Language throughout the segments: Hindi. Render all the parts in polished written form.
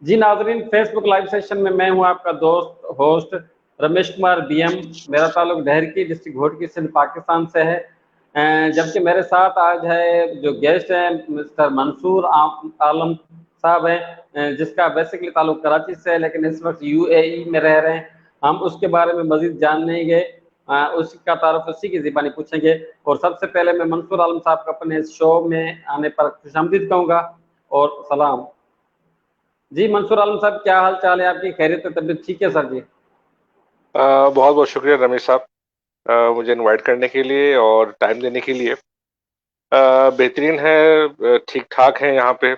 जी नाज़रीन, फेसबुक लाइव सेशन में मैं हूं आपका दोस्त होस्ट रमेश कुमार बीएम। मेरा ताल्लुक डहर की डिस्ट्रिक्ट घोटकी सिंध पाकिस्तान से है। जबकि मेरे साथ आज है जो गेस्ट हैं मिस्टर मंसूर आलम साहब हैं, जिसका बेसिकली ताल्लुक कराची से है लेकिन इस वक्त यूएई में रह रहे हैं। हम उसके बारे में मजीद जानने गए, उसका तारुफ उसी की ज़बानी पूछेंगे। और सबसे पहले मैं मंसूर आलम साहब को अपने इस शो में आने पर खुशामदीद कहूँगा और सलाम। जी मंसूर आलम साहब, क्या हाल चाल है आपकी? खैरियत है? तबीयत ठीक है सर जी? बहुत बहुत शुक्रिया रमेश साहब, मुझे इनवाइट करने के लिए और टाइम देने के लिए। बेहतरीन है, ठीक ठाक है यहाँ पे।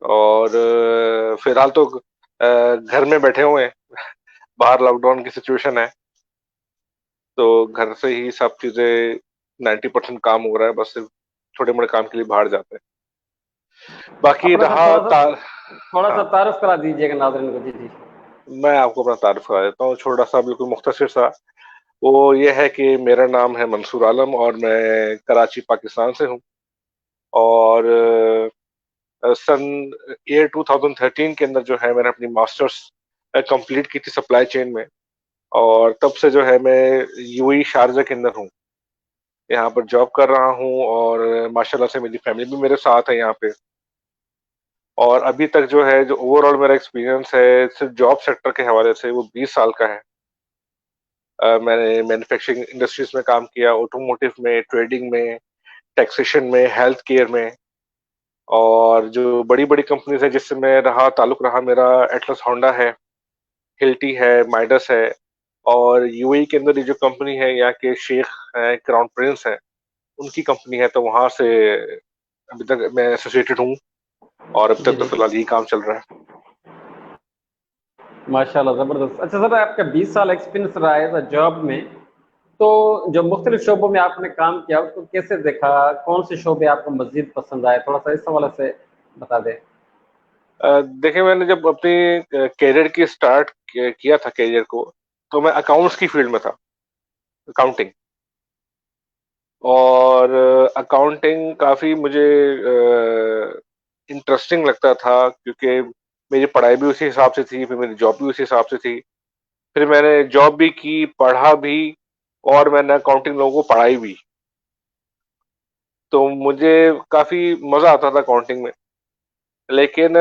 और फिलहाल तो घर में बैठे हुए हैं। बाहर लॉकडाउन की सिचुएशन है, तो घर से ही सब चीजें 90% काम हो रहा है। बस सिर्फ छोटे मोटे काम के लिए बाहर जाते हैं। बाकी अपना सर रहा थोड़ा सा हाँ, तारुफ करा दीजिएगा नाज़रीन को। जी जी। मैं आपको अपना तारुफ करा देता हूँ, छोटा सा, बिल्कुल मुख्तसर सा। वो ये है कि मेरा नाम है मंसूर आलम और मैं कराची पाकिस्तान से हूँ। और सन ईयर 2013 के अंदर जो है मैंने अपनी मास्टर्स कंप्लीट की थी सप्लाई चेन में। और तब से जो है मैं यूएई शारजा के अंदर हूँ, यहाँ पर जॉब कर रहा हूँ। और माशाल्लाह से मेरी फैमिली भी मेरे साथ है यहाँ पे। और अभी तक जो है, जो ओवरऑल मेरा एक्सपीरियंस है सिर्फ जॉब सेक्टर के हवाले से, वो 20 साल का है। मैंने मैन्युफैक्चरिंग इंडस्ट्रीज में काम किया, ऑटोमोटिव में, ट्रेडिंग में, टैक्सेशन में, हेल्थ केयर में। और जो बड़ी बड़ी कंपनीज है जिससे मैं रहा ताल्लुक रहा मेरा, एटलस होंडा है, हिल्टी है, माइडस है। और यूएई के अंदर ये जो कंपनी है, यहाँ के शेख हैं, क्राउन प्रिंस है, उनकी कंपनी है। तो वहां से अभी तक मैं एसोसिएटेड हूँ। और अभी जी तक तो जी। फिलहाल यही काम चल रहा है। माशाल्लाह, ज़बरदस्त। अच्छा सर, आपका 20 साल एक्सपीरियंस रहा है जॉब में, तो जो मुख्तलिफ शोबों में आपने काम किया उसको कैसे देखा? कौन से शोबे आपको मजीद पसंद आए? थोड़ा सा इस हवाले से बता दें। देखिए, मैंने जब अपनी कैरियर की स्टार्ट किया था कैरियर को, तो मैं अकाउंट्स की फील्ड में था, अकाउंटिंग। और अकाउंटिंग काफी मुझे इंटरेस्टिंग लगता था, क्योंकि मेरी पढ़ाई भी उसी हिसाब से थी, फिर मेरी जॉब भी उसी हिसाब से थी। फिर मैंने जॉब भी की, पढ़ा भी, और मैंने अकाउंटिंग लोगों को पढ़ाई भी। तो मुझे काफी मजा आता था अकाउंटिंग में। लेकिन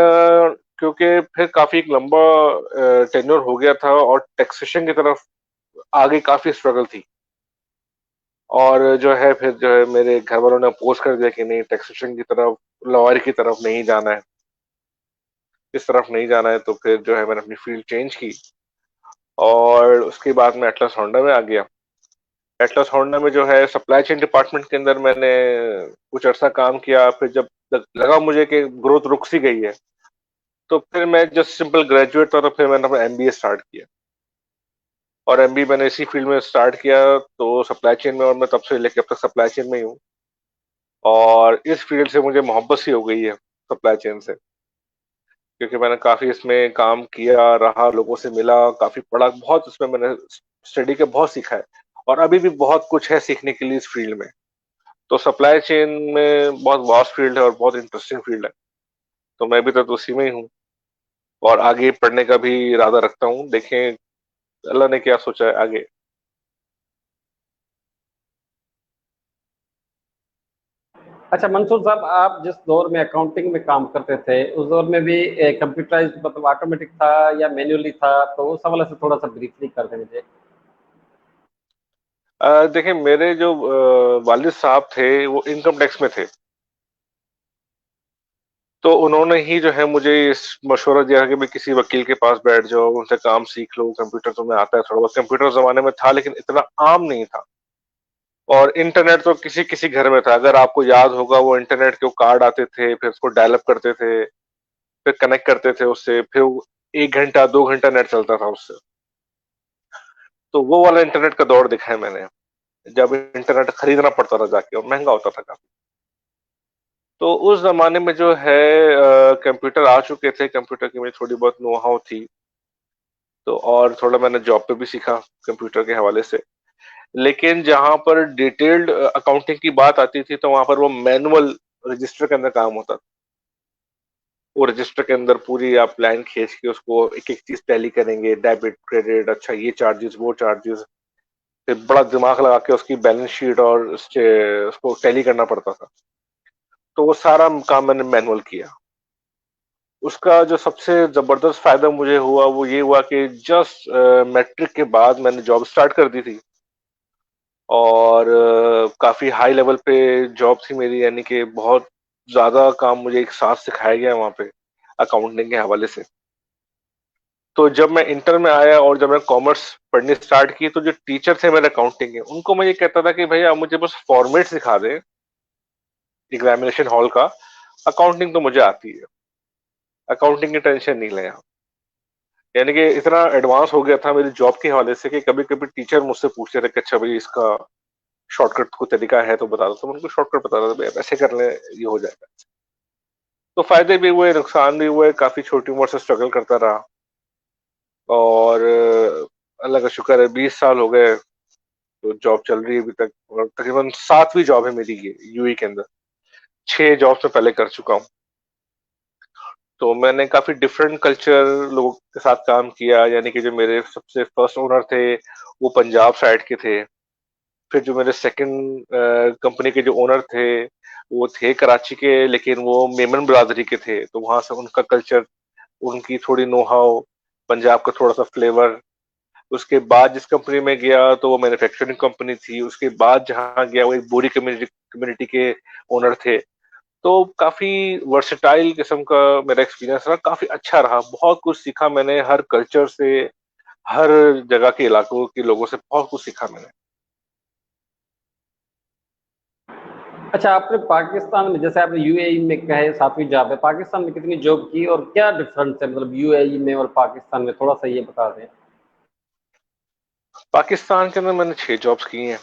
क्योंकि फिर काफी एक लंबा टेन्योर हो गया था और टैक्सेशन की तरफ आगे काफी स्ट्रगल थी। और जो है, फिर जो है मेरे घर वालों ने अपोज कर दिया कि नहीं, टैक्सेशन की तरफ, लॉयर की तरफ नहीं जाना है, इस तरफ नहीं जाना है। तो फिर जो है मैंने अपनी फील्ड चेंज की। और उसके बाद मैं एटलस होंडा में आ गया। एटलस होंडा में जो है सप्लाई चेन डिपार्टमेंट के अंदर मैंने कुछ अर्सा काम किया। फिर जब लगा मुझे कि ग्रोथ रुक सी गई है, तो फिर मैं जस्ट सिंपल ग्रेजुएट था, तो फिर मैंने अपना एमबीए स्टार्ट किया। और एमबीए मैंने इसी फील्ड में स्टार्ट किया, तो सप्लाई चेन में। और मैं तब से लेकर अब तक सप्लाई चेन में ही हूँ। और इस फील्ड से मुझे मोहब्बत सी हो गई है, सप्लाई चेन से। क्योंकि मैंने काफी इसमें काम किया, रहा, लोगों से मिला, काफी पढ़ा, बहुत इसमें मैंने स्टडी के बहुत सीखा है। और अभी भी बहुत कुछ है सीखने के लिए इस फील्ड में। तो सप्लाई चेन में बहुत वास्ट फील्ड है और बहुत इंटरेस्टिंग फील्ड है। तो मैं भी तो उसी में ही हूँ, और आगे पढ़ने का भी इरादा रखता हूँ। देखें अल्लाह ने क्या सोचा है आगे। अच्छा मंसूर साहब, आप जिस दौर में अकाउंटिंग में काम करते थे उस दौर में भी कंप्यूटराइज्ड मतलब ऑटोमेटिक था या मैन्युअली था? तो उस हवाले से थोड़ा सा ब्रीफली कर दें मुझे। देखिए, मेरे जो वालिद साहब थे वो इनकम टैक्स में थे। तो उन्होंने ही जो है मुझे इस मशवरा दिया कि भाई किसी वकील के पास बैठ जाओ, उनसे काम सीख लो, कंप्यूटर तुम्हें आता है थोड़ा बहुत। कंप्यूटर उस जमाने में था लेकिन इतना आम नहीं था। और इंटरनेट तो किसी किसी घर में था। अगर आपको याद होगा, वो इंटरनेट के वो कार्ड आते थे, फिर उसको डायलअप करते थे, फिर कनेक्ट करते थे उससे, फिर 1 घंटा 2 घंटा नेट चलता था उससे। तो वो वाला इंटरनेट का दौर देखा है मैंने, जब इंटरनेट खरीदना पड़ता था जाके, और महंगा होता था काफी। तो उस जमाने में जो है कंप्यूटर आ चुके थे, कंप्यूटर की मुझे थोड़ी बहुत नो हाउ थी। तो और थोड़ा मैंने जॉब पे भी सीखा कंप्यूटर के हवाले से। लेकिन जहां पर डिटेल्ड अकाउंटिंग की बात आती थी, तो वहां पर वो मैनुअल रजिस्टर के अंदर काम होता था। वो रजिस्टर के अंदर पूरी आप लाइन खींच के उसको एक एक चीज टैली करेंगे, डेबिट क्रेडिट, अच्छा ये चार्जेस वो चार्जेस, फिर बड़ा दिमाग लगा के उसकी बैलेंस शीट और उसको टैली करना पड़ता था। तो वो सारा काम मैंने मैनुअल किया। उसका जो सबसे जबरदस्त फायदा मुझे हुआ वो ये हुआ कि जस्ट मैट्रिक के बाद मैंने जॉब स्टार्ट कर दी थी, और काफी हाई लेवल पे जॉब थी मेरी, यानी कि बहुत ज्यादा काम मुझे एक साथ सिखाया गया वहां पे अकाउंटिंग के हवाले से। तो जब मैं इंटर में आया और जब मैं कॉमर्स पढ़नी स्टार्ट की, तो जो टीचर थे मेरे अकाउंटिंग के, उनको मैं ये कहता था कि भैया आप मुझे बस फॉर्मेट सिखा दें एग्जामिनेशन हॉल का, अकाउंटिंग तो मुझे आती है, अकाउंटिंग की टेंशन नहीं लें आप। यानी कि इतना एडवांस हो गया था मेरी जॉब के हवाले से कि कभी कभी टीचर मुझसे पूछते थे कि अच्छा भाई इसका शॉर्टकट कोई तरीका है तो बता दो, तो मैं उनको शॉर्टकट बता था, भाई आप ऐसे कर लें ये हो जाएगा। तो फायदे भी हुए, नुकसान भी हुए, काफी छोटी उम्र से स्ट्रगल करता रहा, और अल्लाह का शुक्र है 20 साल हो गए, तो जॉब चल रही है अभी तक, और तकरीबन 7वीं जॉब है मेरी ये यूएई के अंदर। 6 जॉब से पहले कर चुका हूँ। तो मैंने काफी डिफरेंट कल्चर लोगों के साथ काम किया, यानी कि जो मेरे सबसे फर्स्ट ओनर थे वो पंजाब साइड के थे। फिर जो मेरे सेकंड कंपनी के जो ओनर थे वो थे कराची के, लेकिन वो मेमन बिरादरी के थे, तो वहां से उनका कल्चर, उनकी थोड़ी नो हाउ, पंजाब का थोड़ा सा फ्लेवर। उसके बाद जिस कंपनी में गया तो वो मैन्युफैक्चरिंग कंपनी थी, उसके बाद जहाँ गया वो एक बोरी कम्युनिटी कम्युनिटी के ओनर थे। तो काफी वर्सेटाइल किस्म का मेरा एक्सपीरियंस रहा, काफी अच्छा रहा, बहुत कुछ सीखा मैंने हर कल्चर से, हर जगह के इलाकों के लोगों से बहुत कुछ सीखा मैंने। अच्छा, आपने पाकिस्तान में, जैसे आपने यूएई में कहे 7वीं जॉब है, पाकिस्तान में कितनी जॉब की और क्या डिफरेंस है मतलब यूएई में और पाकिस्तान में, थोड़ा सा ये बता दें। पाकिस्तान के अंदर मैंने 6 जॉब्स की हैं।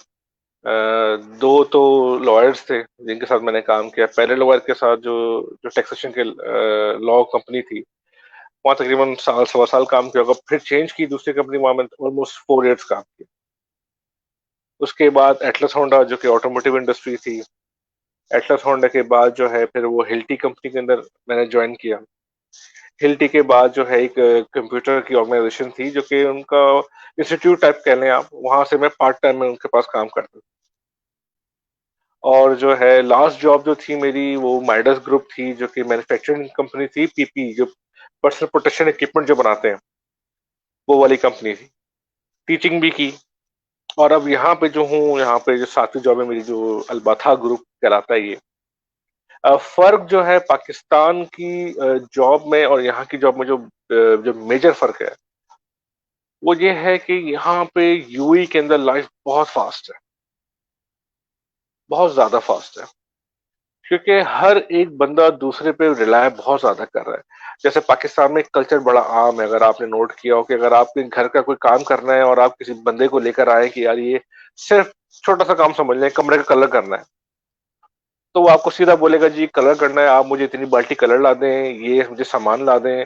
दो तो लॉयर्स थे जिनके साथ मैंने काम किया। पहले लॉयर के साथ जो जो टैक्सेशन के लॉ कंपनी थी, वहाँ तकरीबन साल सवा साल काम किया होगा। फिर चेंज की दूसरी कंपनी, वहाँ मैंने ऑलमोस्ट 4 इयर्स काम किया। उसके बाद एटलस होंडा जो कि ऑटोमोटिव इंडस्ट्री थी, एटलस होंडा के बाद जो है फिर वो हिल्टी कंपनी के अंदर मैंने ज्वाइन किया। हिल्टी के बाद जो है एक कंप्यूटर की ऑर्गेनाइजेशन थी जो कि उनका इंस्टीट्यूट टाइप कह लें आप, वहां से मैं पार्ट टाइम में उनके पास काम करता था। और जो है लास्ट जॉब जो थी मेरी वो माइडस ग्रुप थी, जो कि मैन्युफैक्चरिंग कंपनी थी, पीपी जो पर्सनल प्रोटेक्शन इक्विपमेंट जो बनाते हैं, वो वाली कंपनी थी। टीचिंग भी की। और अब यहाँ पे जो हूँ, यहाँ पे जो 7वीं जॉब है मेरी, जो अलबाथा ग्रुप कहलाता है ये। फर्क जो है पाकिस्तान की जॉब में और यहाँ की जॉब में, जो मेजर फर्क है वो ये है कि यहाँ पे यूएई के अंदर लाइफ बहुत फास्ट है, बहुत ज्यादा फास्ट है, क्योंकि हर एक बंदा दूसरे पे रिलाय बहुत ज्यादा कर रहा है। जैसे पाकिस्तान में कल्चर बड़ा आम है, अगर आपने नोट किया हो, कि अगर आपके घर का कोई काम करना है और आप किसी बंदे को लेकर आए कि यार ये सिर्फ छोटा सा काम समझ लें, कमरे का कलर करना है, तो वो आपको सीधा बोलेगा जी कलर करना है, आप मुझे इतनी बाल्टी कलर ला दें, ये मुझे सामान ला दें,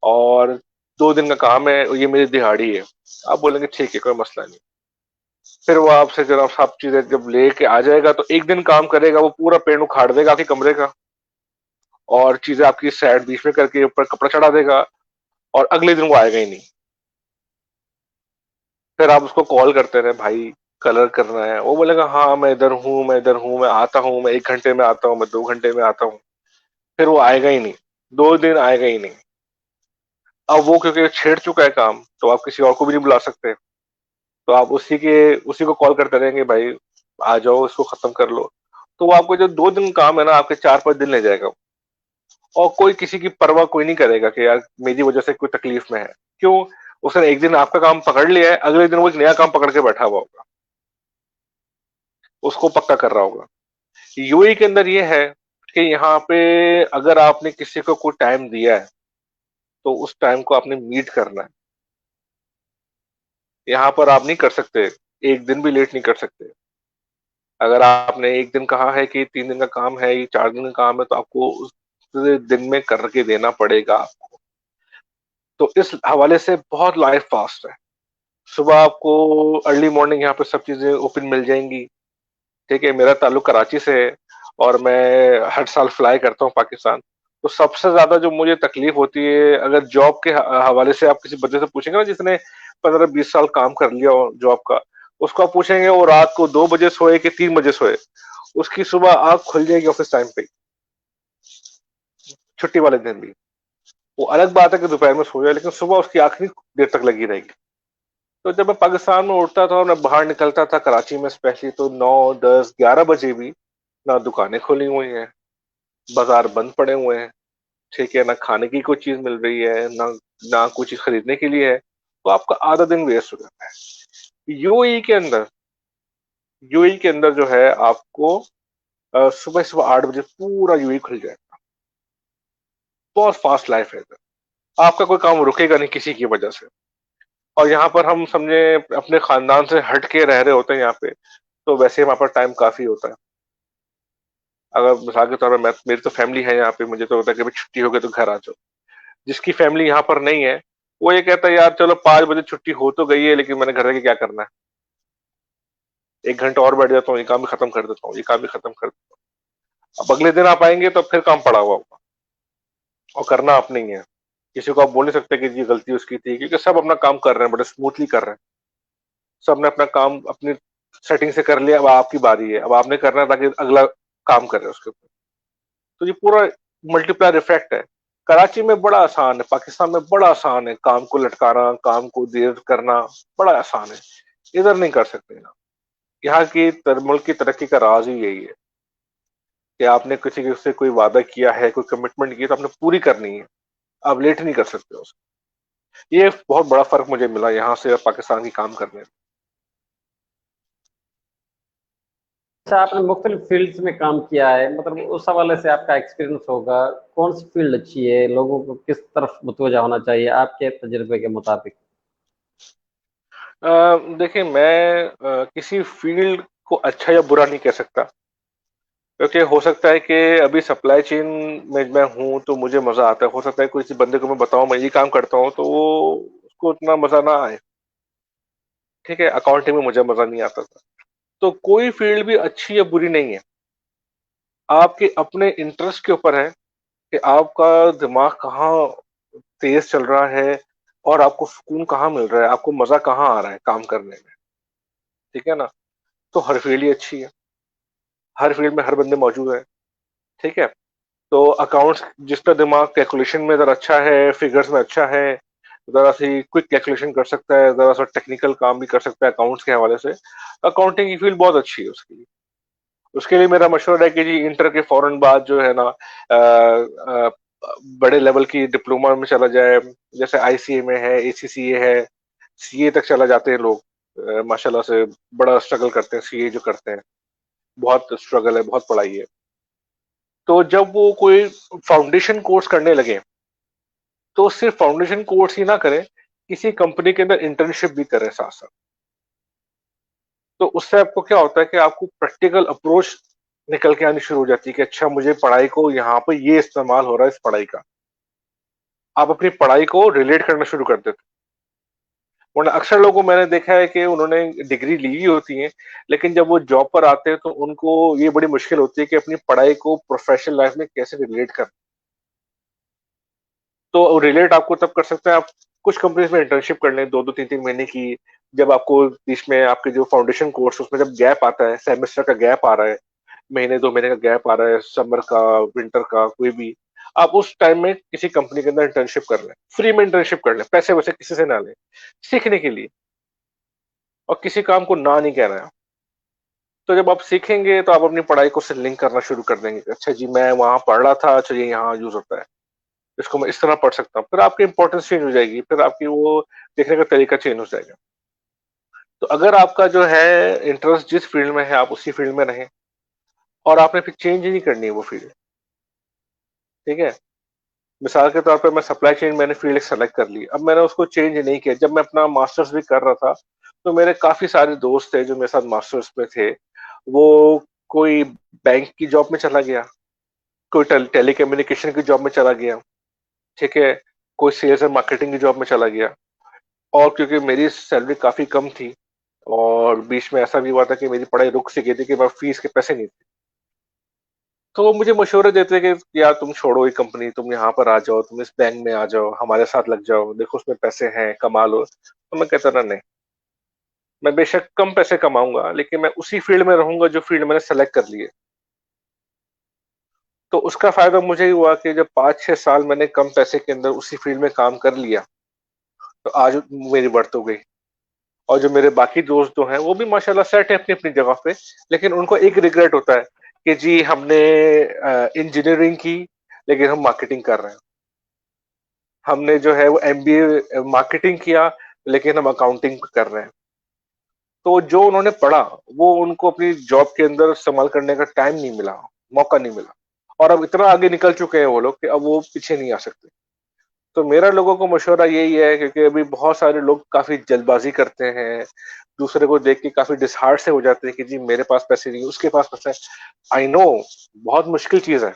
और 2 दिन का काम है, ये मेरी दिहाड़ी है। आप बोलेंगे ठीक है, कोई मसला नहीं। फिर वो आपसे जरा सब चीजें जब लेके आ जाएगा, तो एक दिन काम करेगा, वो पूरा पेड़ उखाड़ देगा आपके कमरे का, और चीजें आपकी साइड बीच में करके ऊपर कपड़ा चढ़ा देगा, और अगले दिन वो आएगा ही नहीं। फिर आप उसको कॉल करते रहे, भाई कलर करना है, वो बोलेगा हाँ मैं इधर हूँ, मैं इधर हूँ, मैं आता हूँ, मैं 1 घंटे में आता हूँ, मैं 2 घंटे में आता हूँ। फिर वो आएगा ही नहीं, 2 दिन आएगा ही नहीं। अब वो क्योंकि छेड़ चुका है काम, तो आप किसी और को भी नहीं बुला सकते, तो आप उसी को कॉल करते रहेंगे, भाई आ जाओ इसको खत्म कर लो। तो वो आपको जो 2 दिन काम है ना, आपके 4-5 दिन ले जाएगा। और कोई किसी की परवाह कोई नहीं करेगा कि यार मेरी वजह से कोई तकलीफ में है। क्यों? उसने एक दिन आपका काम पकड़ लिया है, अगले दिन वो एक नया काम पकड़ के बैठा हुआ होगा, उसको पक्का कर रहा होगा। यूएई के अंदर ये है कि यहाँ पे अगर आपने किसी को कोई टाइम दिया है, तो उस टाइम को आपने मीट करना है। यहाँ पर आप नहीं कर सकते, एक दिन भी लेट नहीं कर सकते। अगर आपने एक दिन कहा है कि 3 दिन का काम है, ये 4 दिन का काम है, तो आपको उस दिन में करके देना पड़ेगा आपको। तो इस हवाले से बहुत लाइफ फास्ट है। सुबह आपको अर्ली मॉर्निंग यहाँ पे सब चीजें ओपन मिल जाएंगी। ठीक है, मेरा ताल्लुक कराची से है, और मैं हर साल फ्लाई करता हूँ पाकिस्तान। तो सबसे ज्यादा जो मुझे तकलीफ होती है, अगर जॉब के हवाले से आप किसी बंदे से पूछेंगे ना जिसने 15-20 साल काम कर लिया हो जॉब का, उसको आप पूछेंगे वो रात को 2 बजे सोए कि 3 बजे सोए, उसकी सुबह आंख खुल जाएगी ऑफिस टाइम पे, छुट्टी वाले दिन भी। वो अलग बात है कि दोपहर में सो जाए, लेकिन सुबह उसकी आंख नहीं देर तक लगी रहेगी। तो जब मैं पाकिस्तान में उठता था और मैं बाहर निकलता था कराची में स्पेशली, तो 9, 10, 11 बजे भी ना दुकानें खुली हुई हैं, बाजार बंद पड़े हुए हैं, ठीक है, ना खाने की कोई चीज मिल रही है, ना ना कुछ चीज खरीदने के लिए है, तो आपका आधा दिन वेस्ट हो जाता है। यूएई के अंदर जो है आपको सुबह सुबह 8 बजे पूरा यूएई खुल जाए। बहुत फास्ट लाइफ है इधर, आपका कोई काम रुकेगा नहीं किसी की वजह से। और यहाँ पर हम समझे अपने खानदान से हट के रह रहे होते हैं यहाँ पे, तो वैसे हमारे पास टाइम काफी होता है। अगर मिसाल के तौर पर मैं, मेरी तो फैमिली है यहाँ पे, मुझे तो होता है कि भाई छुट्टी हो गई तो घर आ जाओ। जिसकी फैमिली यहाँ पर नहीं है, वो ये कहता है यार चलो 5 बजे छुट्टी हो तो गई है, लेकिन मैंने घर रह के क्या करना है, 1 घंटा और बैठ जाता हूँ, ये काम भी खत्म कर देता हूँ, ये काम भी खत्म कर देता हूँ। अब अगले दिन आप आएंगे तो फिर काम पड़ा हुआ होगा, और करना आपने ही है। किसी को आप बोल नहीं सकते कि ये गलती उसकी थी, क्योंकि सब अपना काम कर रहे हैं, बड़े स्मूथली कर रहे हैं। सबने अपना काम अपनी सेटिंग से कर लिया, अब आपकी बारी है, अब आपने करना है ताकि अगला काम करे उसके ऊपर। तो ये पूरा मल्टीप्लायर इफेक्ट है। कराची में बड़ा आसान है, पाकिस्तान में बड़ा आसान है, काम को लटकाना, काम को देर करना बड़ा आसान है। इधर नहीं कर सकते ना। यहाँ की मुल्क की तरक्की का राज ही यही है कि आपने किसी से कोई वादा किया है, कोई कमिटमेंट की है, तो आपने पूरी करनी है। आप लेट नहीं कर सकते उसको। ये बहुत बड़ा फर्क मुझे मिला यहाँ से और पाकिस्तान की काम करने में। अच्छा, आपने मुख्तलिफ फील्ड्स में काम किया है, मतलब उस हवाले से आपका एक्सपीरियंस होगा, कौन सी फील्ड अच्छी है, लोगों को किस तरफ मुतवज्जा होना चाहिए आपके तजुर्बे के मुताबिक? देखिए, मैं किसी फील्ड को अच्छा या बुरा नहीं कह सकता, क्योंकि हो सकता है कि अभी सप्लाई चेन में मैं हूँ तो मुझे मजा आता है, हो सकता है किसी बंदे को मैं बताऊं मैं ये काम करता हूँ तो वो उसको उतना मजा ना आए। ठीक है, अकाउंटिंग में मुझे मजा नहीं आता था। तो कोई फील्ड भी अच्छी या बुरी नहीं है, आपके अपने इंटरेस्ट के ऊपर है कि आपका दिमाग कहाँ तेज चल रहा है और आपको सुकून कहाँ मिल रहा है, आपको मजा कहाँ आ रहा है काम करने में। ठीक है ना। तो हर फील्ड ही अच्छी है, हर फील्ड में हर बंदे मौजूद है। ठीक है। तो अकाउंट्स, जिसका दिमाग कैलकुलेशन में जरा अच्छा है, फिगर्स में अच्छा है, जरा सी क्विक कैलकुलेशन कर सकता है, जरा सा टेक्निकल काम भी कर सकता है अकाउंट्स के हवाले से, अकाउंटिंग की फील्ड बहुत अच्छी है उसके लिए। उसके लिए मेरा मशवरा है कि जी इंटर के फौरन बाद जो है ना, बड़े लेवल की डिप्लोमा में चला जाए, जैसे आईसीए में है, एसीसीए है, सीए तक चला जाते हैं लोग। माशाल्लाह से बड़ा स्ट्रगल करते हैं सीए जो करते हैं, बहुत स्ट्रगल है, बहुत पढ़ाई है। तो जब वो कोई फाउंडेशन कोर्स करने लगे, तो सिर्फ फाउंडेशन कोर्स ही ना करें, किसी कंपनी के अंदर इंटर्नशिप भी करें साथ साथ। तो उससे आपको क्या होता है कि आपको प्रैक्टिकल अप्रोच निकल के आनी शुरू हो जाती है कि अच्छा मुझे पढ़ाई को यहाँ पे ये इस्तेमाल हो रहा है इस पढ़ाई का। आप अपनी पढ़ाई को रिलेट करना शुरू कर देते हैं। वरना अक्सर लोगों को मैंने देखा है कि उन्होंने डिग्री ली हुई होती है, लेकिन जब वो जॉब पर आते हैं तो उनको ये बड़ी मुश्किल होती है कि अपनी पढ़ाई को प्रोफेशनल लाइफ में कैसे रिलेट कर। तो रिलेट आपको तब कर सकते हैं, आप कुछ कंपनीज में इंटर्नशिप कर लें 2-2, 3-3 महीने की। जब आपको बीच में आपके जो फाउंडेशन कोर्स उसमें जब गैप आता है, सेमेस्टर का गैप आ रहा है, महीने 2 महीने का गैप आ रहा है, समर का, विंटर का, कोई भी, आप उस टाइम में किसी कंपनी के अंदर इंटर्नशिप कर लें, फ्री में इंटर्नशिप कर लें, पैसे वैसे किसी से ना लें, सीखने के लिए। और किसी काम को ना नहीं कहना है। तो जब आप सीखेंगे तो आप अपनी पढ़ाई को उससे लिंक करना शुरू कर देंगे, अच्छा जी मैं वहां पढ़ रहा था, अच्छा ये यहाँ यूज होता है, इसको मैं इस तरह पढ़ सकता हूँ, फिर आपकी इंपॉर्टेंस चेंज हो जाएगी, फिर आपकी वो देखने का तरीका चेंज हो जाएगा। तो अगर आपका जो है इंटरेस्ट जिस फील्ड में है, आप उसी फील्ड में रहें, और आपने फिर चेंज ही नहीं करनी है वो फील्ड। ठीक है। मिसाल के तौर पे मैं सप्लाई चेन, मैंने फील्ड सेलेक्ट कर ली, अब मैंने उसको चेंज नहीं किया। जब मैं अपना मास्टर्स भी कर रहा था, तो मेरे काफी सारे दोस्त थे जो मेरे साथ मास्टर्स में थे, वो कोई बैंक की जॉब में चला गया, कोई टेली कम्युनिकेशन की जॉब में चला गया, ठीक है, कोई सेल्स एंड मार्केटिंग की जॉब में चला गया। और क्योंकि मेरी सैलरी काफी कम थी, और बीच में ऐसा भी हुआ था कि मेरी पढ़ाई रुक सी गई थी कि मैं फीस के पैसे नहीं थे, तो वो मुझे मशवरे देते कि यार तुम छोड़ो ये कंपनी, तुम यहाँ पर आ जाओ, तुम इस बैंक में आ जाओ, हमारे साथ लग जाओ, देखो उसमें पैसे हैं, कमा लो। तो मैं कहता ना, नहीं, मैं बेशक कम पैसे कमाऊंगा लेकिन मैं उसी फील्ड में रहूंगा जो फील्ड मैंने सेलेक्ट कर ली है। तो उसका फायदा मुझे ही हुआ कि जब 5-6 साल मैंने कम पैसे के अंदर उसी फील्ड में काम कर लिया, तो आज मेरी बढ़त हो गई। और जो मेरे बाकी दोस्त जो हैं वो भी माशाल्लाह सेट है अपनी अपनी जगह पे, लेकिन उनको एक रिग्रेट होता है कि जी हमने इंजीनियरिंग की लेकिन हम मार्केटिंग कर रहे हैं, हमने जो है वो एमबीए मार्केटिंग किया लेकिन हम अकाउंटिंग कर रहे हैं। तो जो उन्होंने पढ़ा वो उनको अपनी जॉब के अंदर इस्तेमाल करने का टाइम नहीं मिला, मौका नहीं मिला। और अब इतना आगे निकल चुके हैं वो लोग कि अब वो पीछे नहीं आ सकते। तो मेरा लोगों को मशवरा यही है, क्योंकि अभी बहुत सारे लोग काफी जल्दबाजी करते हैं, दूसरे को देख के काफी डिसहार्ट से हो जाते हैं कि जी मेरे पास पैसे नहीं, उसके पास पैसा है। आई नो बहुत मुश्किल चीज है।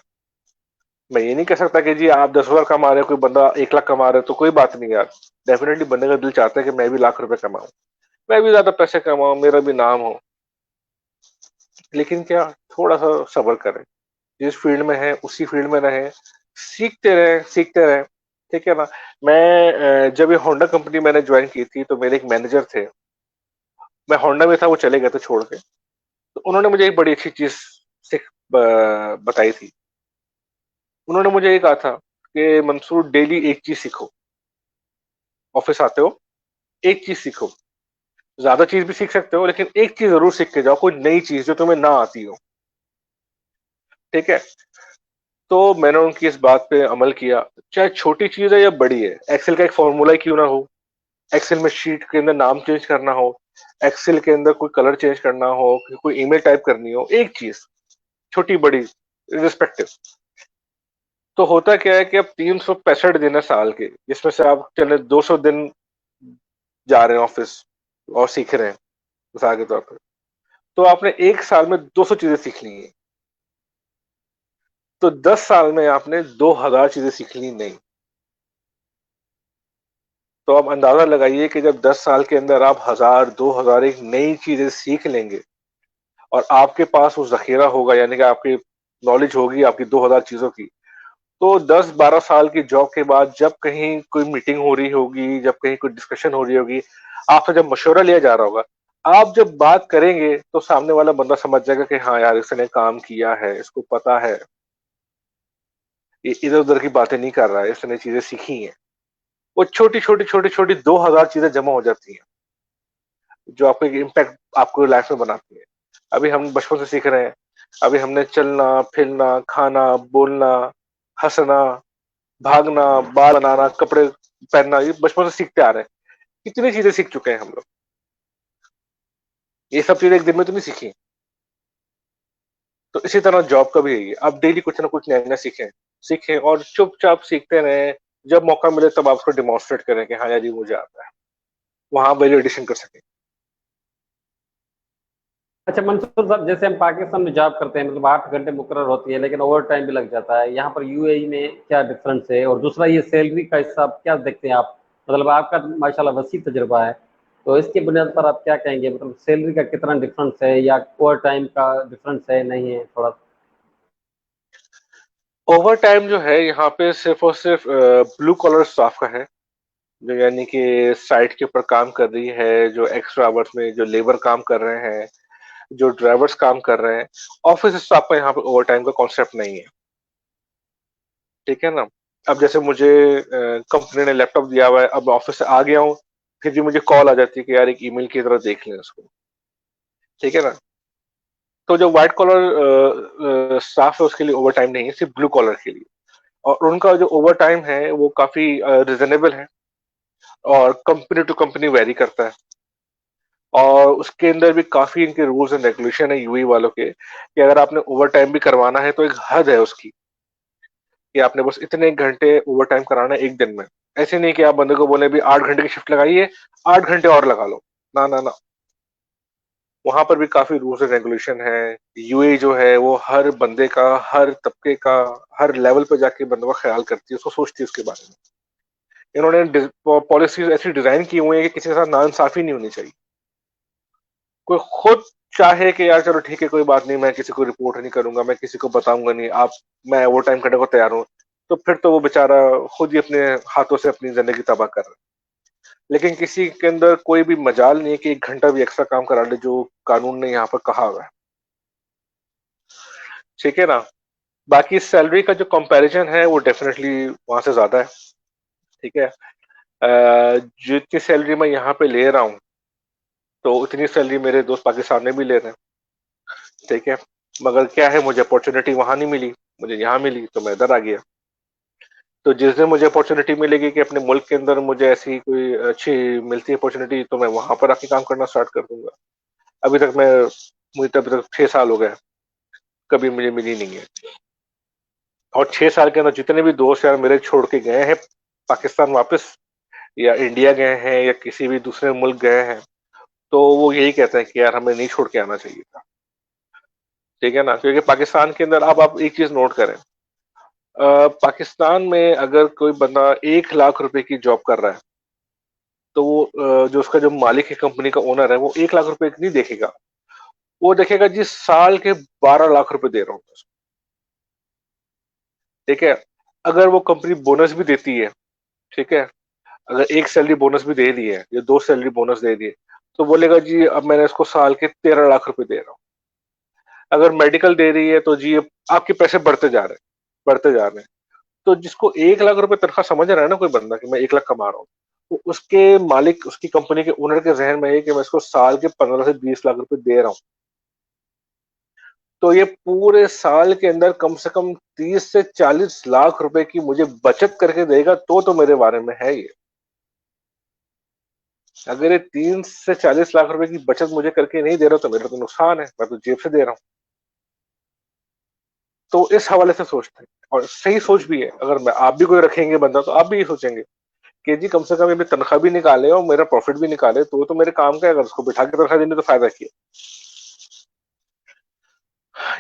मैं ये नहीं कह सकता कि जी आप 10,000 कमा रहे हो, कोई बंदा 1 लाख कमा रहे हो, तो कोई बात नहीं यार। डेफिनेटली बंदे का दिल चाहता है कि मैं भी लाख रुपए कमाऊं, मैं भी ज्यादा पैसे कमाऊं, मेरा भी नाम हो। लेकिन क्या, थोड़ा सा सब्र करें, जिस फील्ड में है उसी फील्ड में रहें, सीखते रहें सीखते रहें। ठीक है ना। मैं जब ये होंडा कंपनी मैंने ज्वाइन की थी तो मेरे एक मैनेजर थे, मैं होंडा में था, वो चले गए थे छोड़ के। तो उन्होंने मुझे एक बड़ी अच्छी चीज सिख बताई थी। उन्होंने मुझे ये कहा था कि मंसूर डेली एक चीज सीखो, ऑफिस आते हो एक चीज सीखो, ज्यादा चीज भी सीख सकते हो लेकिन एक चीज जरूर सीख के जाओ, कोई नई चीज जो तुम्हें ना आती हो। ठीक है। तो मैंने उनकी इस बात पे अमल किया, चाहे छोटी चीज है या बड़ी है। एक्सेल का एक फॉर्मूला ही क्यों ना हो, एक्सेल में शीट के अंदर नाम चेंज करना हो, एक्सेल के अंदर कोई कलर चेंज करना हो, कोई ईमेल टाइप करनी हो, एक चीज, छोटी बड़ी रिस्पेक्टिव। तो होता क्या है कि अब 365 दिन है साल के, जिसमें से आप चले 200 दिन जा रहे हैं ऑफिस और सीख रहे हैं मिसाल के तौर पर। तो आपने एक साल में 200 चीजें सीख ली हैं, तो 10 साल में आपने 2000 चीजें सीख ली नहीं। तो आप अंदाजा लगाइए कि जब 10 साल के अंदर आप 1000-2000 एक नई चीजें सीख लेंगे और आपके पास वो जखीरा होगा, यानी कि आपकी नॉलेज होगी आपकी 2000 चीजों की, तो 10-12 साल की जॉब के बाद जब कहीं कोई मीटिंग हो रही होगी, जब कहीं कोई डिस्कशन हो रही होगी, आपसे जब मशवरा लिया जा रहा होगा, आप जब बात करेंगे तो सामने वाला बंदा समझ जाएगा कि हाँ यार इसने काम किया है, इसको पता है, ये इधर उधर की बातें नहीं कर रहा है, इसने चीजें सीखी हैं। वो छोटी छोटी 2000 चीजें जमा हो जाती हैं जो आपको एक इम्पैक्ट आपको लाइफ में बनाती है। अभी हम बचपन से सीख रहे हैं, अभी हमने चलना फिरना खाना बोलना हंसना भागना बाल बनाना कपड़े पहनना, ये बचपन से सीखते आ रहे हैं। कितनी चीजें सीख चुके हैं हम लोग, ये सब चीजें एक दिन में तो नहीं सीखी। तो इसी तरह जॉब का भी यही है, आप डेली कुछ ना कुछ नया नया सीखें, सीखें और चुपचाप सीखते रहें। जब मौका मिले तब आप उसको डिमॉन्स्ट्रेट करें कि हाँ यार ये मुझे आता है, वहां वैल्यू एडिशन कर सकें। अच्छा मंसूर साहब, जैसे हम पाकिस्तान में जॉब करते हैं, मतलब 8 घंटे मुकर्रर होती है लेकिन ओवर टाइम भी लग जाता है, यहाँ पर यूएई में क्या डिफरेंस है? और दूसरा ये सैलरी का हिसाब क्या देखते हैं आप? मतलब आपका माशाल्लाह वसी तजुर्बा है, तो इसकी बुनियाद पर आप क्या कहेंगे? मतलब सैलरी का कितना डिफरेंस है, या ओवर टाइम का डिफरेंस है नहीं है थोड़ा? ओवर टाइम जो है यहाँ पे सिर्फ और सिर्फ ब्लू कॉलर स्टाफ का है, जो यानी कि साइट के ऊपर काम कर रही है, जो एक्स्ट्रा आवर्स में जो लेबर काम कर रहे हैं, जो ड्राइवर्स काम कर रहे हैं। ऑफिस स्टाफ का यहाँ पे ओवर टाइम का कॉन्सेप्ट नहीं है। ठीक है ना। अब जैसे मुझे कंपनी ने लैपटॉप दिया हुआ है, अब ऑफिस से आ गया हूँ, फिर भी मुझे कॉल आ जाती है कि यार एक ईमेल की तरह देख लें उसको। ठीक है ना। तो जो व्हाइट कॉलर स्टाफ है उसके लिए ओवर टाइम नहीं है, सिर्फ ब्लू कॉलर के लिए। और उनका जो ओवर टाइम है वो काफी रिजनेबल है और कंपनी टू कंपनी वेरी करता है। और उसके अंदर भी काफी इनके रूल्स एंड रेगुलेशन है यूएई वालों के, कि अगर आपने ओवर टाइम भी करवाना है तो एक हद है उसकी, कि आपने बस इतने घंटे ओवर टाइम कराना है एक दिन में। ऐसे नहीं कि आप बंदे को बोले भी 8 घंटे की शिफ्ट लगाइए, 8 घंटे और लगा लो। ना ना ना, वहां पर भी काफी रूल्स एंड रेगुलेशन है। यूएई जो है वो हर बंदे का, हर तबके का, हर लेवल पे जाके बंदों का ख्याल करती है, उसको सोचती है उसके बारे में। इन्होंने पॉलिसीज ऐसी डिजाइन की हुई है कि किसी के साथ नाइंसाफी नहीं होनी चाहिए। कोई खुद चाहे कि यार चलो ठीक है कोई बात नहीं, मैं किसी को रिपोर्ट नहीं करूंगा, मैं किसी को बताऊंगा नहीं, आप मैं वो टाइम करने को तैयार हूँ, तो फिर तो वो बेचारा खुद ही अपने हाथों से अपनी जिंदगी तबाह कर रहा है। लेकिन किसी के अंदर कोई भी मजाल नहीं है कि 1 घंटा भी एक्स्ट्रा काम करा ले, जो कानून ने यहाँ पर कहा हुआ है। ठीक है ना। बाकी सैलरी का जो कंपैरिजन है वो डेफिनेटली वहां से ज्यादा है। ठीक है। जितनी सैलरी मैं यहाँ पे ले रहा हूँ, तो उतनी सैलरी मेरे दोस्त पाकिस्तान में भी ले रहे हैं। ठीक है। मगर क्या है, मुझे अपॉर्चुनिटी वहां नहीं मिली, मुझे यहाँ मिली, तो मैं इधर आ गया। तो जिस दिन मुझे अपॉर्चुनिटी मिलेगी कि अपने मुल्क के अंदर मुझे ऐसी कोई अच्छी मिलती है अपॉर्चुनिटी, तो मैं वहां पर आके काम करना स्टार्ट कर दूंगा। अभी तक मैं मुझे तो अभी तक 6 साल हो गए, कभी मुझे मिली नहीं है। और 6 साल के अंदर जितने भी दोस्त यार मेरे छोड़ के गए हैं पाकिस्तान वापस, या इंडिया गए हैं, या किसी भी दूसरे मुल्क गए हैं, तो वो यही कहते हैं कि यार हमें नहीं छोड़ के आना चाहिए था। ठीक है ना। क्योंकि पाकिस्तान के अंदर अब आप एक चीज नोट करें, पाकिस्तान में अगर कोई बंदा 1 लाख रुपए की जॉब कर रहा है, तो वो जो उसका जो मालिक है, कंपनी का ओनर है, वो 1 लाख रुपए नहीं देखेगा, वो देखेगा जी साल के 12 लाख रुपए दे रहा हूँ। ठीक है। अगर वो कंपनी बोनस भी देती है, ठीक है, अगर एक सैलरी बोनस भी दे दी है या 2 सैलरी बोनस दे दी है, तो बोलेगा जी अब मैंने इसको साल के 13 लाख रुपए दे रहा हूँ। अगर मेडिकल दे रही है तो जी अब आपके पैसे बढ़ते जा रहे हैं, बढ़ते जा रहे हैं। तो जिसको 1 लाख रुपए तनख्वाह समझ रहा है ना कोई बंदा कि मैं 1 लाख कमा रहा हूँ, तो उसके मालिक, उसकी कंपनी के ओनर के जहन में है कि मैं इसको साल के 15 से 20 लाख रुपए दे रहा हूँ। तो ये पूरे साल के अंदर कम से कम 30 से 40 लाख रुपए की मुझे बचत करके देगा, तो मेरे बारे में है ये। अगर ये 30 से 40 लाख रुपए की बचत मुझे करके नहीं दे रहा, तो मेरा तो नुकसान है, मैं तो जेब से दे रहा हूँ। तो इस हवाले से सोचते हैं, और सही सोच भी है। अगर मैं आप भी कोई रखेंगे बंदा, तो आप भी ये सोचेंगे कि जी कम से कम ये भी तनख्वाह भी निकाले और मेरा प्रॉफिट भी निकाले, तो मेरे काम का है। अगर उसको बिठा के तनख्वाह देने तो फायदा किया।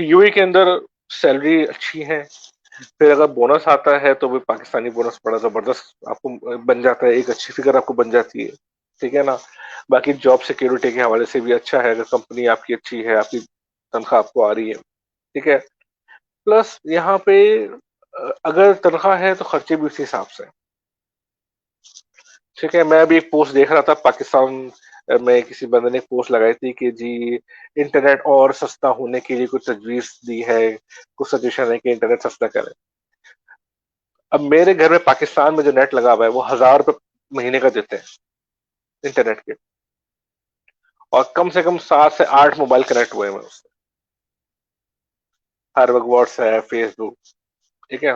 यूएई के अंदर सैलरी अच्छी है। फिर अगर बोनस आता है तो भी पाकिस्तानी बोनस बड़ा जबरदस्त आपको बन जाता है, एक अच्छी फिगर आपको बन जाती है। ठीक है ना। बाकी जॉब सिक्योरिटी के हवाले से भी अच्छा है, अगर कंपनी आपकी अच्छी है, आपकी तनख्वाह आपको आ रही है। ठीक है। प्लस यहाँ पे अगर तनख्वाह है तो खर्चे भी उसी हिसाब से। ठीक है। मैं अभी एक पोस्ट देख रहा था पाकिस्तान में, किसी बंदे ने एक पोस्ट लगाई थी कि जी इंटरनेट और सस्ता होने के लिए कुछ तजवीज दी है, कुछ सजेशन है कि इंटरनेट सस्ता करें। अब मेरे घर में पाकिस्तान में जो नेट लगा हुआ है वो 1,000 रुपए महीने का देते हैं इंटरनेट के, और कम से कम 7 से 8 मोबाइल कनेक्ट हुए हैं उससे, हर वक्त व्हाट्सएप, फेसबुक। ठीक है।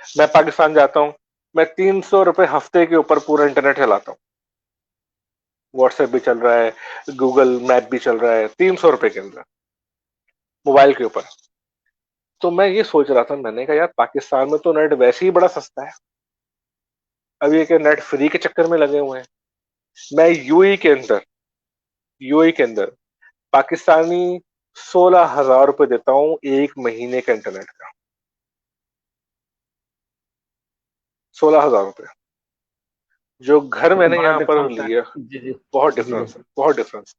मैं पाकिस्तान जाता हूँ, मैं 300 रुपए हफ्ते के ऊपर पूरा इंटरनेट चलाता हूँ। व्हाट्सएप भी चल रहा है, गूगल मैप भी चल रहा है, 300 रुपए के अंदर मोबाइल के ऊपर। तो मैं ये सोच रहा था, मैंने कहा यार पाकिस्तान में तो नेट वैसे ही बड़ा सस्ता है, अब ये क्या नेट फ्री के चक्कर में लगे हुए हैं। मैं यूएई के अंदर पाकिस्तानी 16,000 रुपए देता हूँ एक महीने का इंटरनेट का। 16,000 रुपए। जो घर ये तो मैंने बड़ा यहाँ पर डिफरेंस है। लिया, जी जी। बहुत जी जी। डिफरेंस है, बहुत डिफरेंस।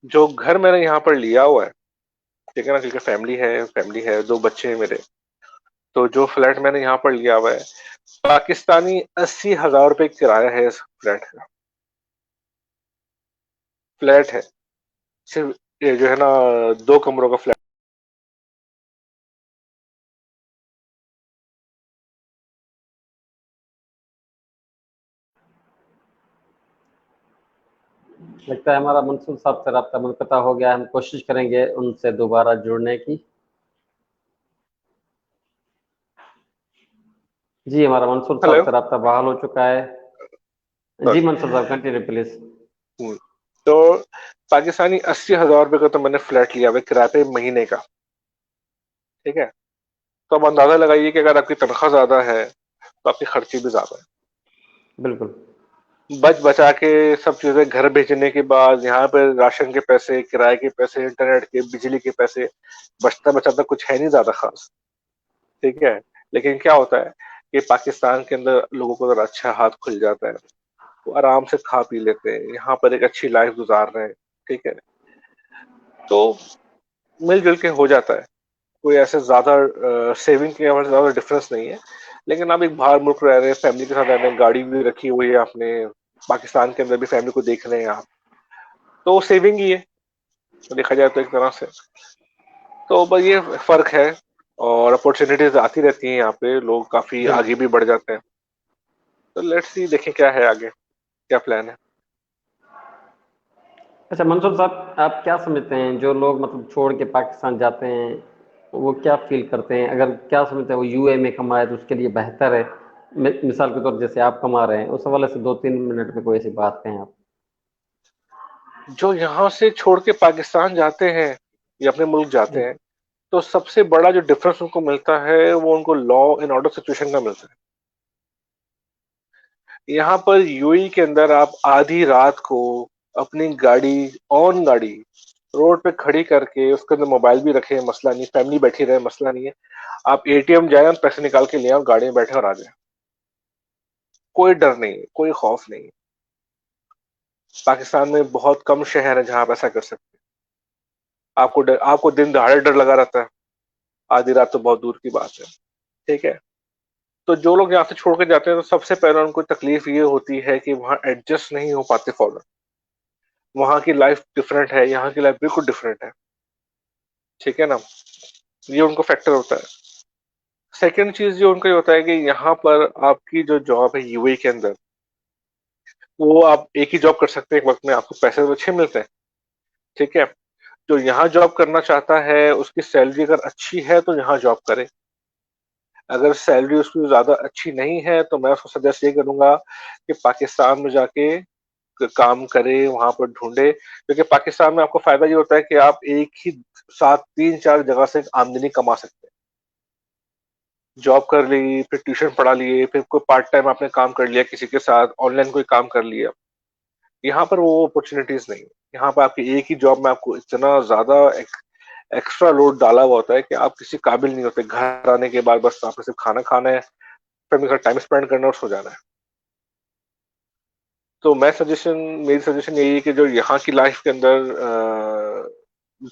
जो घर मैंने यहाँ पर लिया हुआ है, ठीक है ना, क्योंकि फैमिली है, 2 बच्चे हैं मेरे। तो जो फ्लैट मैंने यहाँ पर लिया हुआ है, पाकिस्तानी 80,000 रुपए किराया है इस फ्लैट का। फ्लैट है, सिर्फ ये जो है ना 2 कमरों का फ्लैट। लगता है हमारा मंसूर साहब से राब्ता मुनक़ता हो गया है। हम कोशिश करेंगे उनसे दोबारा जुड़ने की। जी, हमारा मंसूर साहब हेलो। से राब्ता बहाल हो चुका है। जी सॉरी। मंसूर साहब, कंटिन्यू प्लीज। तो पाकिस्तानी 80,000 रुपए का तो मैंने फ्लैट लिया हुआ है किराए पे महीने का। ठीक है। तो अब अंदाजा लगाइए कि अगर आपकी तनख्वाह ज्यादा है तो आपके खर्चे भी ज्यादा है। बिल्कुल। बच बचा के सब चीजें घर भेजने के बाद यहाँ पे राशन के पैसे, किराए के पैसे, इंटरनेट के, बिजली के पैसे, बचता बचाता कुछ है नहीं ज्यादा खास। ठीक है। लेकिन क्या होता है कि पाकिस्तान के अंदर लोगों को जरा अच्छा हाथ खुल जाता है, वो आराम से खा पी लेते हैं, यहाँ पर एक अच्छी लाइफ गुजार रहे हैं। ठीक है। तो मिलजुल के हो जाता है, कोई ऐसे ज्यादा सेविंग के हमारे ज्यादा डिफरेंस नहीं है। लेकिन आप एक बाहर मुल्क रह रहे हैं, फैमिली के साथ रह रहे हैं, गाड़ी भी रखी हुई है आपने, पाकिस्तान के अंदर भी फैमिली को देख रहे हैं आप, तो सेविंग ही है, तो देखा जाए तो एक तरह से। तो बस ये फर्क है, और अपॉर्चुनिटीज आती रहती हैं, यहाँ पे लोग काफी आगे बिल्कुल। भी बढ़ जाते हैं। तो लेट्स सी, देखें क्या है आगे, क्या प्लान है। अच्छा मंसूर साहब, आप क्या समझते हैं जो लोग मतलब छोड़ के पाकिस्तान जाते हैं, वो क्या फील करते हैं? अगर क्या समझते हैं वो यूए में कमाए तो उसके लिए बेहतर है? मिसाल के तौर जैसे आप कमा रहे हैं, उस हवाले से 2-3 मिनट में कोई ऐसी बात कहें आप। जो यहाँ से छोड़ के पाकिस्तान जाते हैं या अपने मुल्क जाते जी। हैं, तो सबसे बड़ा जो डिफरेंस उनको मिलता है वो उनको लॉ एंड ऑर्डर सिचुएशन का मिलता है। यहाँ पर यूएई के अंदर आप आधी रात को अपनी गाड़ी, ऑन गाड़ी, रोड पे खड़ी करके उसके अंदर मोबाइल भी रखे, मसला नहीं, फैमिली बैठी रहे, मसला नहीं है, आप एटीएम जाए और पैसे निकाल के ले आओ, गाड़ी में बैठे और आ जाए, कोई डर नहीं है, कोई खौफ नहीं है। पाकिस्तान में बहुत कम शहर है जहां आप ऐसा कर सकते हैं। आपको दिन दहाड़े डर लगा रहता है, आधी रात तो बहुत दूर की बात है। ठीक है। तो जो लोग यहाँ से छोड़ के जाते हैं, तो सबसे पहले उनको तकलीफ ये होती है कि वहाँ एडजस्ट नहीं हो पाते फौरन। वहाँ की लाइफ डिफरेंट है, यहाँ की लाइफ बिल्कुल डिफरेंट है। ठीक है ना, ये उनको फैक्टर होता है। सेकंड चीज जो उनको ये होता है कि यहाँ पर आपकी जो जॉब है यूएई के अंदर, वो आप एक ही जॉब कर सकते हैं एक वक्त में, आपको पैसे तो अच्छे मिलते हैं। ठीक है। जो यहाँ जॉब करना चाहता है उसकी सैलरी अगर अच्छी है तो यहाँ जॉब करे, अगर सैलरी उसकी ज्यादा अच्छी नहीं है तो मैं उसको सजेस्ट ये करूंगा कि पाकिस्तान में जाके काम करे, वहां पर ढूंढे, क्योंकि पाकिस्तान में आपको फायदा ये होता है कि आप एक ही साथ 3-4 जगह से आमदनी कमा सकते हैं। जॉब कर ली, फिर ट्यूशन पढ़ा लिए, फिर कोई पार्ट टाइम आपने काम कर लिया किसी के साथ, ऑनलाइन कोई काम कर लिया। यहाँ पर वो अपॉर्चुनिटीज नहीं है। यहाँ पर आपकी एक ही जॉब में आपको इतना ज्यादा एक्स्ट्रा लोड डाला हुआ होता है कि आप किसी काबिल नहीं होते। घर आने के बाद बस आपको सिर्फ खाना खाना है, फैमिली के साथ टाइम स्पेंड करना और सो जाना है। तो मेरी सजेशन यही है कि जो यहाँ की लाइफ के अंदर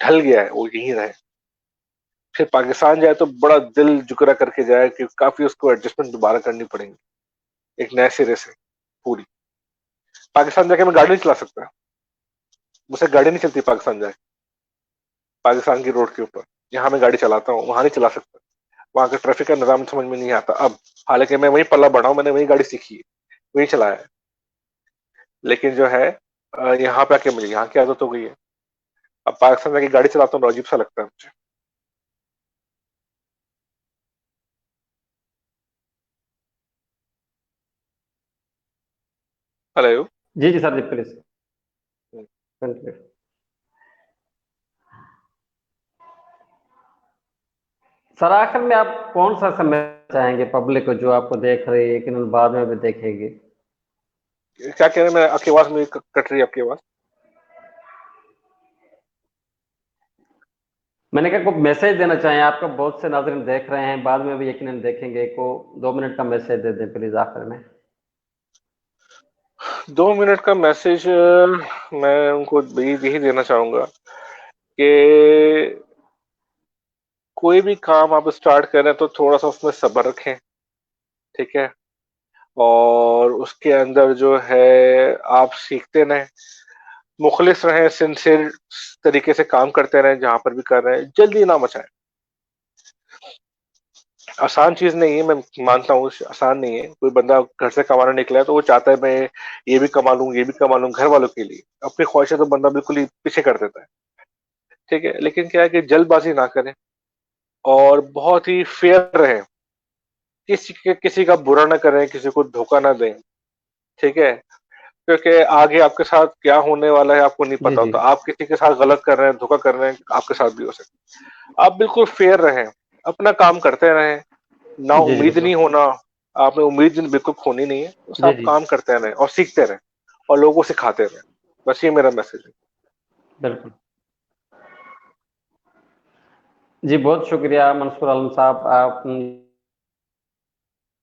ढल गया है वो यहीं रहे, फिर पाकिस्तान जाए तो बड़ा दिल जुकरा करके जाए कि काफी उसको एडजस्टमेंट दोबारा करनी पड़ेगी एक नए सिरे से पूरी। पाकिस्तान जाके मैं गाड़ी नहीं चला सकता, मुझसे गाड़ी नहीं चलती पाकिस्तान जाके, पाकिस्तान की रोड के ऊपर। यहाँ मैं गाड़ी चलाता हूँ, वहां नहीं चला सकता, वहां का ट्रैफिक का निजाम समझ में नहीं आता अब। हालांकि मैं वहीं पला बढ़ा हूँ, मैंने वही गाड़ी सीखी है, वही चलाया है। लेकिन जो है यहाँ पे आके मुझे यहाँ की आदत हो गई है। अब पाकिस्तान जाके गाड़ी चलाता हूँ तो अजीब सा लगता है मुझे। हेलो। जी जी सर, जी प्लीज कंटिन्यू। सर आखिर में आप कौन सा समय चाहेंगे पब्लिक को जो आपको देख रही है लेकिन बाद में भी देखेगी? क्या कह रहे हैं, मैं आपकी आवाज में कट रही है आपकी आवाज। मैंने कहा कोई मैसेज देना चाहें, आपका बहुत से नाज़रीन देख रहे हैं, बाद में भी यकीनन देखेंगे, को 2 मिनट का मैसेज दे दें प्लीज आखिर में। 2 मिनट का मैसेज मैं उनको यही देना चाहूंगा कि कोई भी काम आप स्टार्ट करें तो थोड़ा सा उसमें सब्र रखें। ठीक है। और उसके अंदर जो है आप सीखते रहें, मुखलिस रहें, सिंसियर तरीके से काम करते रहें, जहां पर भी कर रहे हैं जल्दी ना मचाएं। आसान चीज नहीं है, मैं मानता हूँ आसान नहीं है। कोई बंदा घर से कमाने निकला है तो वो चाहता है मैं ये भी कमा लूं, ये भी कमा लूं घर वालों के लिए, अपनी ख्वाहिशें तो बंदा बिल्कुल ही पीछे कर देता है। ठीक है। लेकिन क्या है कि जल्दबाजी ना करें और बहुत ही फेयर रहें, किसी का बुरा ना करें, किसी को धोखा ना दें। ठीक है। क्योंकि आगे आपके साथ क्या होने वाला है आपको नहीं जी पता जी। होता। आप किसी के साथ गलत कर रहे हैं, धोखा कर रहे हैं, आपके साथ भी हो सकता है। आप बिल्कुल फेयर रहें, अपना काम करते रहें, ना जी जी उम्मीद बिल्कुल। नहीं होना, आपने उम्मीद बिल्कुल खोनी नहीं है, बस जी आप जी काम करते रहें और सीखते रहें और लोगों को सिखाते रहें। बस ये मेरा मैसेज है। बिल्कुल। जी बहुत शुक्रिया मंसूर आलम साहब, आप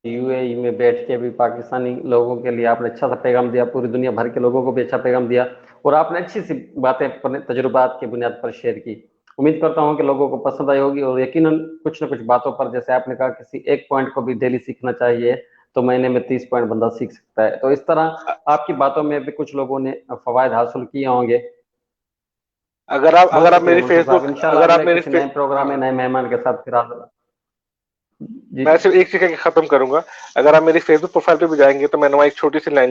यूएई में बैठ के भी पाकिस्तानी लोगों के लिए आपने अच्छा सा पैगाम दिया, पूरी दुनिया भर के लोगों को भी अच्छा पैगाम दिया, और आपने अच्छी सी बातें अपने तजुर्बात की बुनियाद पर शेयर की। उम्मीद करता हूँ कि लोगों को पसंद आई होगी, और यकीनन कुछ न कुछ बातों पर, जैसे आपने कहा किसी एक पॉइंट को भी डेली सीखना चाहिए, तो महीने में 30 पॉइंट बंदा सीख सकता है। तो इस तरह आपकी बातों में भी कुछ लोगों ने फवायद हासिल किए होंगे। बहुत अगर आप शुक्रिया मेरी मंसूर साहब, फेसबुक इंशाल्लाह अगर आप अगले मेरी किसी नए प्रोग्राम में नए मेहमान के साथ फिर हाजिर। जी मैं सिर्फ एक चीज खत्म करूंगा। अगर आप मेरी फेसबुक प्रोफाइल पे भी जाएंगे तो मैंने वहाँ एक छोटी सी लाइन